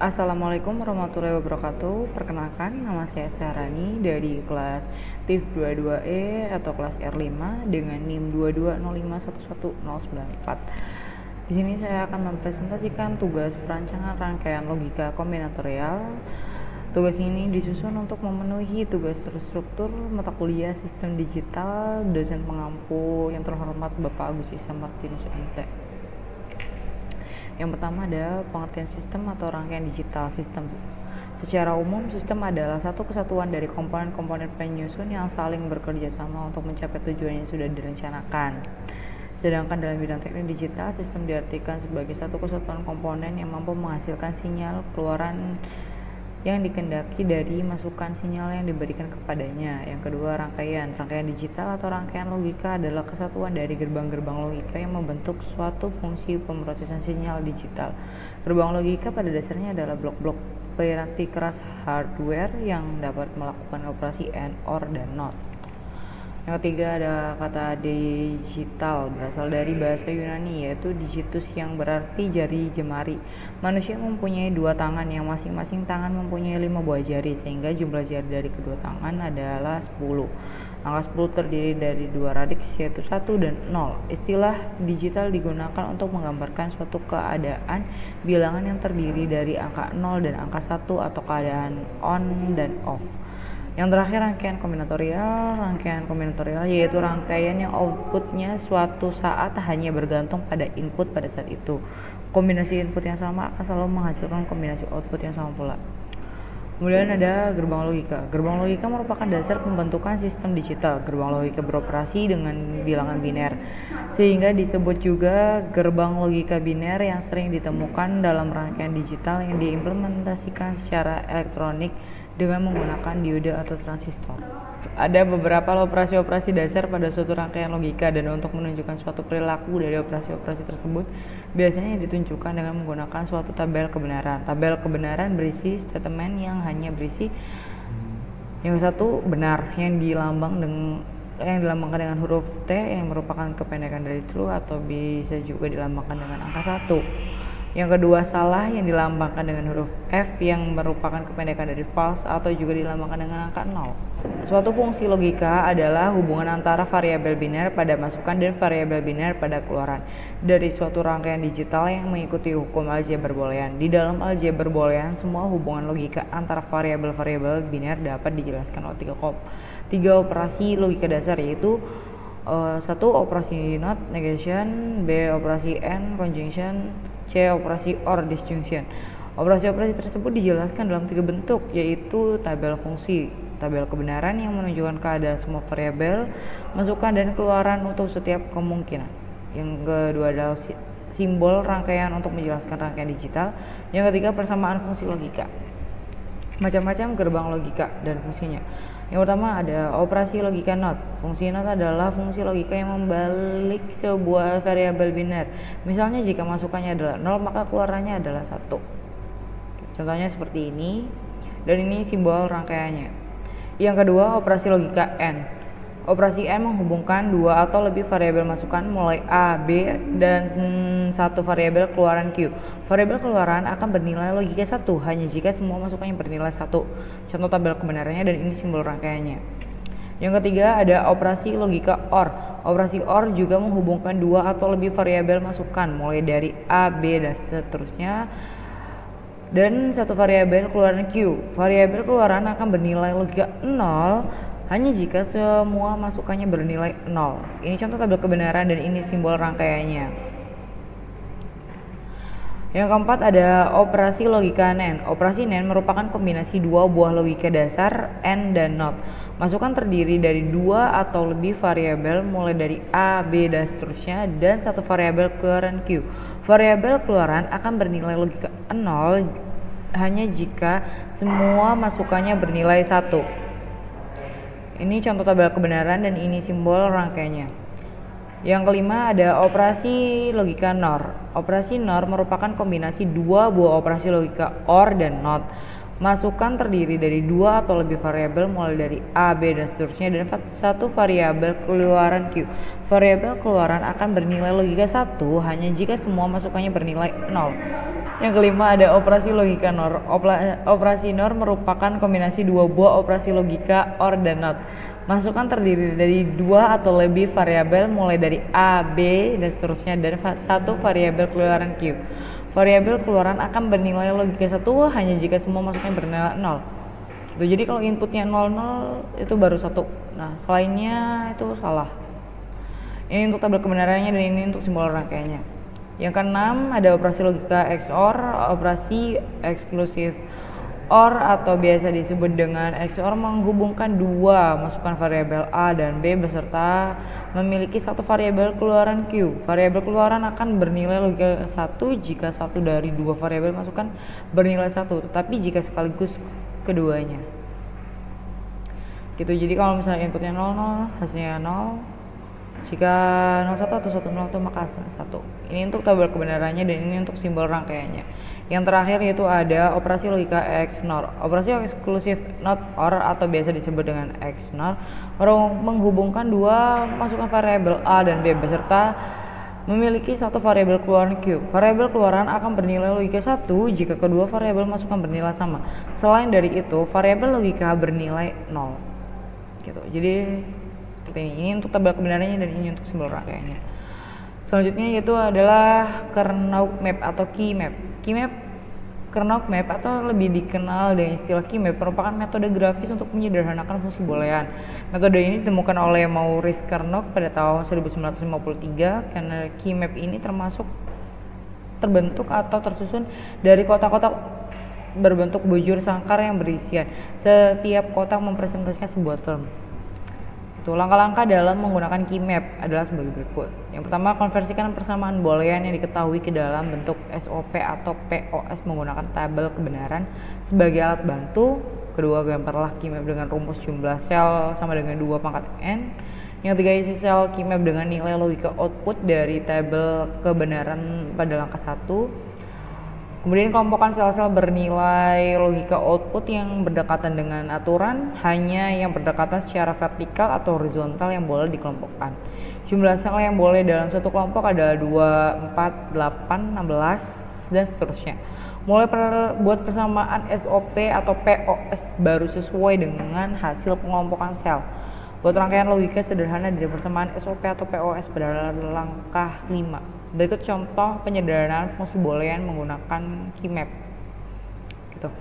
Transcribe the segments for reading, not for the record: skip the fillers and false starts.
Assalamualaikum warahmatullahi wabarakatuh. Perkenalkan, nama saya Sarani dari kelas TIF 22E atau kelas R5 dengan NIM 2205111094. Di sini saya akan mempresentasikan tugas perancangan rangkaian logika kombinatorial. Tugas ini disusun untuk memenuhi tugas terstruktur mata kuliah sistem digital dosen pengampu yang terhormat Bapak Agus Isa Martinus MT. Yang pertama ada pengertian sistem atau rangkaian digital sistem. Secara umum, sistem adalah satu kesatuan dari komponen-komponen penyusun yang saling bekerja sama untuk mencapai tujuan yang sudah direncanakan. Sedangkan dalam bidang teknik digital, sistem diartikan sebagai satu kesatuan komponen yang mampu menghasilkan sinyal keluaran yang dikehendaki dari masukan sinyal yang diberikan kepadanya. Yang kedua, rangkaian digital atau rangkaian logika adalah kesatuan dari gerbang-gerbang logika yang membentuk suatu fungsi pemrosesan sinyal digital. Gerbang logika pada dasarnya adalah blok-blok penginti keras hardware yang dapat melakukan operasi AND, OR, dan NOT. Yang ketiga ada kata digital, berasal dari bahasa Yunani yaitu digitus yang berarti jari jemari. Manusia mempunyai dua tangan yang masing-masing tangan mempunyai 5 buah jari sehingga jumlah jari dari kedua tangan adalah 10. Angka 10 terdiri dari dua radiks yaitu 1 dan 0. Istilah digital digunakan untuk menggambarkan suatu keadaan bilangan yang terdiri dari angka 0 dan angka 1 atau keadaan on dan off. Yang terakhir, rangkaian kombinatorial yaitu rangkaian yang outputnya suatu saat hanya bergantung pada input pada saat itu. Kombinasi input yang sama akan selalu menghasilkan kombinasi output yang sama pula. Kemudian ada gerbang logika. Gerbang logika merupakan dasar pembentukan sistem digital. Gerbang logika beroperasi dengan bilangan biner, sehingga disebut juga gerbang logika biner yang sering ditemukan dalam rangkaian digital yang diimplementasikan secara elektronik dengan menggunakan diode atau transistor. Ada beberapa operasi-operasi dasar pada suatu rangkaian logika, dan untuk menunjukkan suatu perilaku dari operasi-operasi tersebut biasanya ditunjukkan dengan menggunakan suatu tabel kebenaran. Tabel kebenaran berisi statement yang hanya berisi yang satu benar yang dilambangkan dengan huruf T yang merupakan kependekan dari true atau bisa juga dilambangkan dengan angka 1. Yang kedua, salah yang dilambangkan dengan huruf F yang merupakan kependekan dari false atau juga dilambangkan dengan angka 0. Suatu fungsi logika adalah hubungan antara variabel biner pada masukan dan variabel biner pada keluaran dari suatu rangkaian digital yang mengikuti hukum aljabar boolean. Di dalam aljabar boolean, semua hubungan logika antara variabel-variabel biner dapat dijelaskan oleh tiga operasi logika dasar, yaitu 1. Operasi NOT negation, B. Operasi AND conjunction, C. Operasi OR disjunction. Operasi-operasi tersebut dijelaskan dalam 3 bentuk, yaitu tabel fungsi, tabel kebenaran yang menunjukkan keadaan semua variabel, masukan dan keluaran untuk setiap kemungkinan. Yang kedua adalah simbol rangkaian untuk menjelaskan rangkaian digital. Yang ketiga, persamaan fungsi logika. Macam-macam gerbang logika dan fungsinya. Yang pertama ada operasi logika NOT. Fungsi NOT adalah fungsi logika yang membalik sebuah variabel biner. Misalnya jika masukannya adalah 0 maka keluarannya adalah 1. Contohnya seperti ini, dan ini simbol rangkaiannya. Yang kedua, operasi logika AND. Operasi AND menghubungkan dua atau lebih variabel masukan mulai A, B, dan satu variabel keluaran Q. Variabel keluaran akan bernilai logika 1 hanya jika semua masukannya bernilai 1. Contoh tabel kebenarannya, dan ini simbol rangkaiannya. Yang ketiga ada operasi logika OR. Operasi OR juga menghubungkan dua atau lebih variabel masukan mulai dari A, B, dan seterusnya, dan satu variabel keluaran Q. Variabel keluaran akan bernilai logika 0 hanya jika semua masukannya bernilai 0. Ini contoh tabel kebenaran, dan ini simbol rangkaiannya. Yang keempat ada operasi logika NAND. Operasi NAND merupakan kombinasi dua buah logika dasar AND dan NOT. Masukan terdiri dari dua atau lebih variabel mulai dari A, B, dan seterusnya, dan satu variabel keluaran Q. Variabel keluaran akan bernilai logika 0 hanya jika semua masukannya bernilai 1. Ini contoh tabel kebenaran, dan ini simbol rangkaiannya. Yang kelima ada operasi logika NOR. Operasi NOR merupakan kombinasi dua buah operasi logika OR dan NOT. Masukan terdiri dari dua atau lebih variabel mulai dari A, B, dan seterusnya, dan satu variabel keluaran Q. Variabel keluaran akan bernilai logika 1 hanya jika semua masukannya bernilai 0. Yang kelima ada operasi logika NOR. Operasi NOR merupakan kombinasi dua buah operasi logika OR dan NOT. Masukan terdiri dari dua atau lebih variabel mulai dari A, B, dan seterusnya, dan satu variabel keluaran Q. Variabel keluaran akan bernilai logika 1 hanya jika semua masukan bernilai 0. Jadi kalau inputnya 00 itu baru 1. Nah, selainnya itu salah. Ini untuk tabel kebenarannya dan ini untuk simbol rangkaiannya. Yang keenam ada operasi logika XOR, operasi eksklusif OR atau biasa disebut dengan XOR menghubungkan dua masukan variabel A dan B beserta memiliki satu variabel keluaran Q. Variabel keluaran akan bernilai logika 1 jika satu dari dua variabel masukan bernilai 1, tetapi jika sekaligus keduanya. Gitu. Jadi kalau misalnya inputnya 00, hasilnya 0. Jika 01 atau 10 itu maka hasilnya 1. Ini untuk tabel kebenarannya dan ini untuk simbol rangkaiannya. Yang terakhir yaitu ada operasi logika XNOR. Operasi eksklusif NOT OR atau biasa disebut dengan XNOR menghubungkan dua masukan variabel A dan B beserta memiliki satu variabel keluaran Q. Variabel keluaran akan bernilai logika 1 jika kedua variabel masukan bernilai sama. Selain dari itu, variabel logika bernilai 0. Gitu. Jadi seperti ini. Ini untuk tabel kebenarannya dan ini untuk simbol rangkaiannya. Selanjutnya yaitu adalah Kernow map atau key map. Kernow map atau lebih dikenal dengan istilah key map merupakan metode grafis untuk menyederhanakan fungsi boolean. Metode ini ditemukan oleh Maurice Kernow pada tahun 1953 karena key map ini terbentuk atau tersusun dari kotak-kotak berbentuk bujur sangkar yang berisian. Setiap kotak mempresentasikan sebuah term. Langkah-langkah dalam menggunakan key map adalah sebagai berikut. Yang pertama, konversikan persamaan boolean yang diketahui ke dalam bentuk SOP atau POS menggunakan tabel kebenaran sebagai alat bantu. Kedua, gambarlah key map dengan rumus jumlah sel sama dengan 2 pangkat n. Yang ketiga, isi sel key map dengan nilai logika output dari tabel kebenaran pada langkah 1. Kemudian kelompokkan sel-sel bernilai logika output yang berdekatan dengan aturan, hanya yang berdekatan secara vertikal atau horizontal yang boleh dikelompokkan. Jumlah sel yang boleh dalam satu kelompok adalah 2, 4, 8, 16, dan seterusnya. Mulai buat persamaan SOP atau POS baru sesuai dengan hasil pengelompokan sel. Buat rangkaian logika sederhana dari persamaan SOP atau POS pada langkah 5. Berikut contoh penyederhanaan fungsi boolean menggunakan key map. Gitu.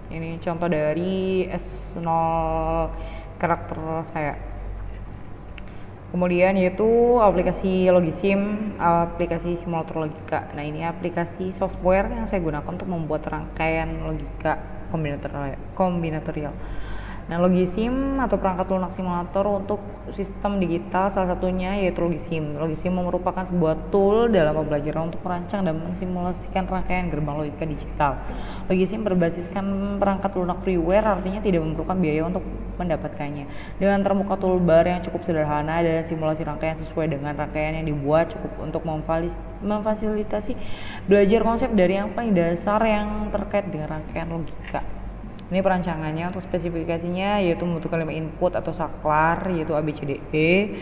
Ini contoh dari S0 karakter saya. Kemudian yaitu aplikasi Logisim, aplikasi simulator logika. Nah, ini aplikasi software yang saya gunakan untuk membuat rangkaian logika kombinatorial. Nah, Logisim atau perangkat lunak simulator untuk sistem digital salah satunya yaitu Logisim. Logisim merupakan sebuah tool dalam pembelajaran untuk merancang dan mensimulasikan rangkaian gerbang logika digital. Logisim berbasiskan perangkat lunak freeware, artinya tidak memerlukan biaya untuk mendapatkannya. Dengan termuka toolbar yang cukup sederhana dan simulasi rangkaian sesuai dengan rangkaian yang dibuat cukup untuk memfasilitasi belajar konsep dari yang paling dasar yang terkait dengan rangkaian logika. Ini perancangannya. Untuk spesifikasinya yaitu membutuhkan 5 input atau saklar yaitu A, B, C, D, E.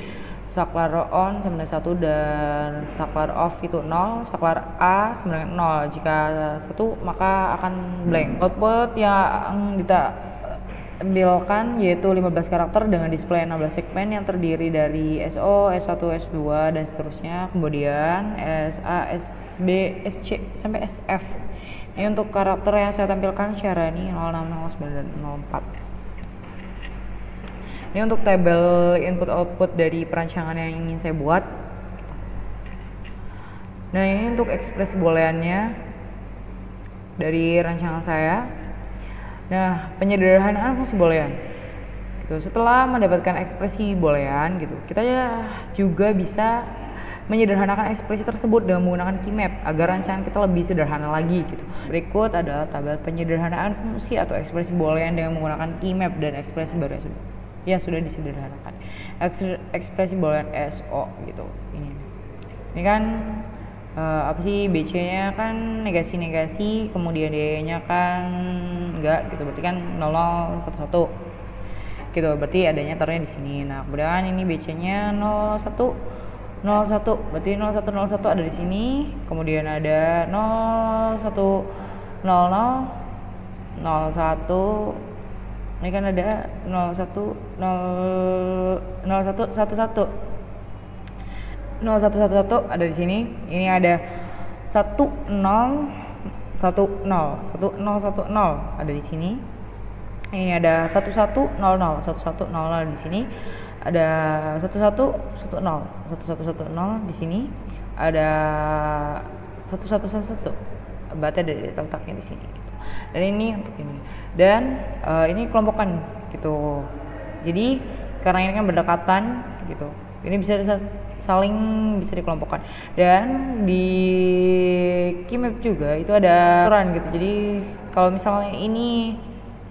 Saklar on sama dengan 1 dan saklar off itu 0. Saklar A sama dengan 0. Jika 1 maka akan blank. Output yang ditampilkan yaitu 15 karakter dengan display 16 segmen yang terdiri dari SO, S1, S2 dan seterusnya. Kemudian SA, SB, SC sampai SF. Ini untuk karakter yang saya tampilkan secara ini 06, 09, dan 04. Ini untuk tabel input output dari perancangan yang ingin saya buat. Nah, ini untuk ekspresi booleannya dari rancangan saya. Nah, penyederhanaan fungsi boolean. Gitu. Setelah mendapatkan ekspresi boolean gitu, kita juga bisa menyederhanakan ekspresi tersebut dengan menggunakan key map agar rancangan kita lebih sederhana lagi gitu. Berikut adalah tabel penyederhanaan fungsi atau ekspresi boolean dengan menggunakan key map dan ekspresi baru yang sudah disederhanakan. Ekspresi boolean SO gitu. Ini kan apa sih, BC-nya kan negasi-negasi, kemudian D-nya kan enggak gitu. Berarti kan 00, 11 gitu. Berarti adanya taruhnya di sini. Nah, kemudian ini BC-nya 01 01, berarti 0101 ada di sini, kemudian ada 0100 01, ini kan ada 01 0111 0111 ada di sini. Ini ada 1010 ada di sini. Ini ada 1100 1100 di sini. Ada 1110 di sini. Ada 1111. Berarti ada letaknya di sini. Dan ini untuk ini. Dan ini kelompokan gitu. Jadi karena ini kan berdekatan gitu. Ini bisa saling bisa dikelompokkan. Dan di Keymap juga itu ada aturan gitu. Jadi kalau misalnya ini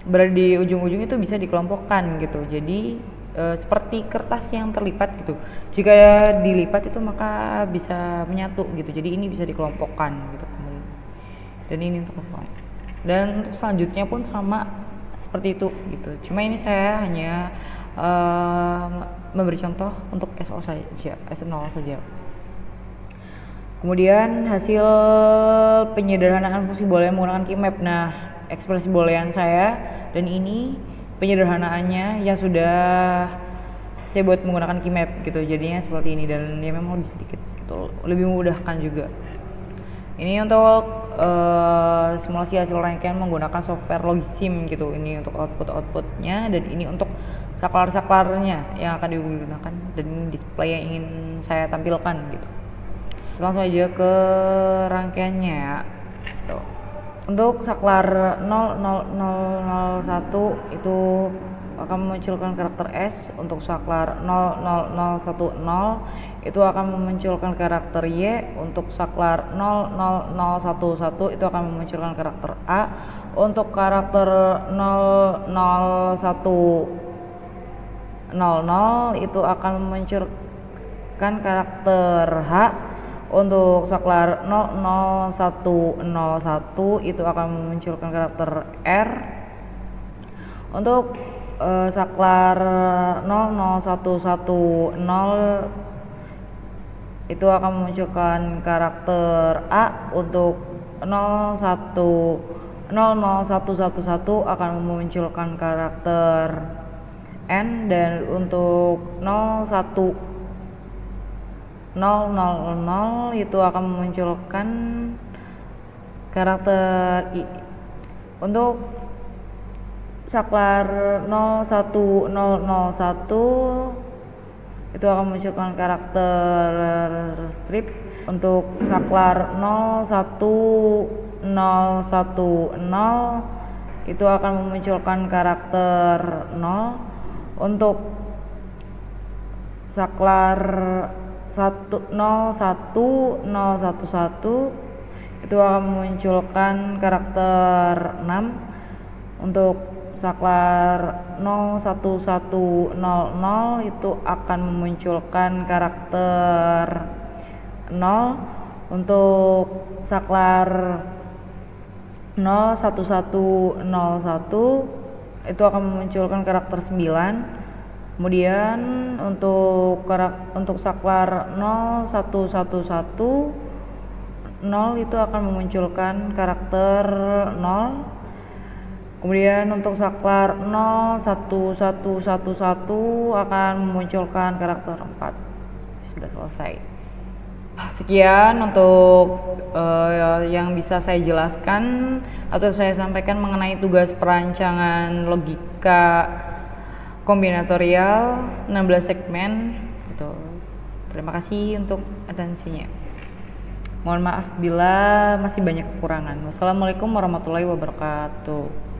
berada di ujung-ujung itu bisa dikelompokkan gitu. Jadi seperti kertas yang terlipat gitu. Jika dilipat itu maka bisa menyatu gitu. Jadi ini bisa dikelompokkan gitu. Dan ini untuk keseluruhan. Dan untuk selanjutnya pun sama seperti itu gitu. Cuma ini saya hanya memberi contoh untuk SO saja, S0 saja. Kemudian hasil penyederhanaan fungsi boolean menggunakan Keymap. Nah, ekspresi boolean saya dan ini penyederhanaannya yang sudah saya buat menggunakan Keymap gitu. Jadinya seperti ini dan dia memang lebih sedikit gitu, lebih memudahkan juga. Ini untuk simulasi hasil rangkaian menggunakan software Logisim gitu. Ini untuk outputnya dan ini untuk saklar-saklarnya yang akan digunakan dan display yang ingin saya tampilkan gitu. Langsung aja ke rangkaiannya ya. Tuh. Untuk saklar 00001 itu akan memunculkan karakter S. Untuk saklar 00010 itu akan memunculkan karakter Y. Untuk saklar 00011 itu akan memunculkan karakter A. Untuk karakter 00100 itu akan memunculkan karakter H. Untuk saklar 00101 itu akan memunculkan karakter R. Untuk saklar 00110 itu akan memunculkan karakter A. Untuk 00111 akan memunculkan karakter N. Dan untuk 0100 itu akan memunculkan karakter I. Untuk saklar 01001 itu akan memunculkan karakter strip. Untuk saklar 01010 itu akan memunculkan karakter 0. Untuk saklar 01011 itu akan memunculkan karakter 6. Untuk saklar 01100 itu akan memunculkan karakter 0. Untuk saklar 01101 itu akan memunculkan karakter 9. Kemudian untuk saklar 01110 itu akan memunculkan karakter 0. Kemudian untuk saklar 01111 akan memunculkan karakter 4. Sudah selesai. Sekian untuk yang bisa saya jelaskan atau saya sampaikan mengenai tugas perancangan logika kombinatorial 16 segmen gitu. Terima kasih untuk atensinya. Mohon maaf bila masih banyak kekurangan. Wassalamualaikum warahmatullahi wabarakatuh.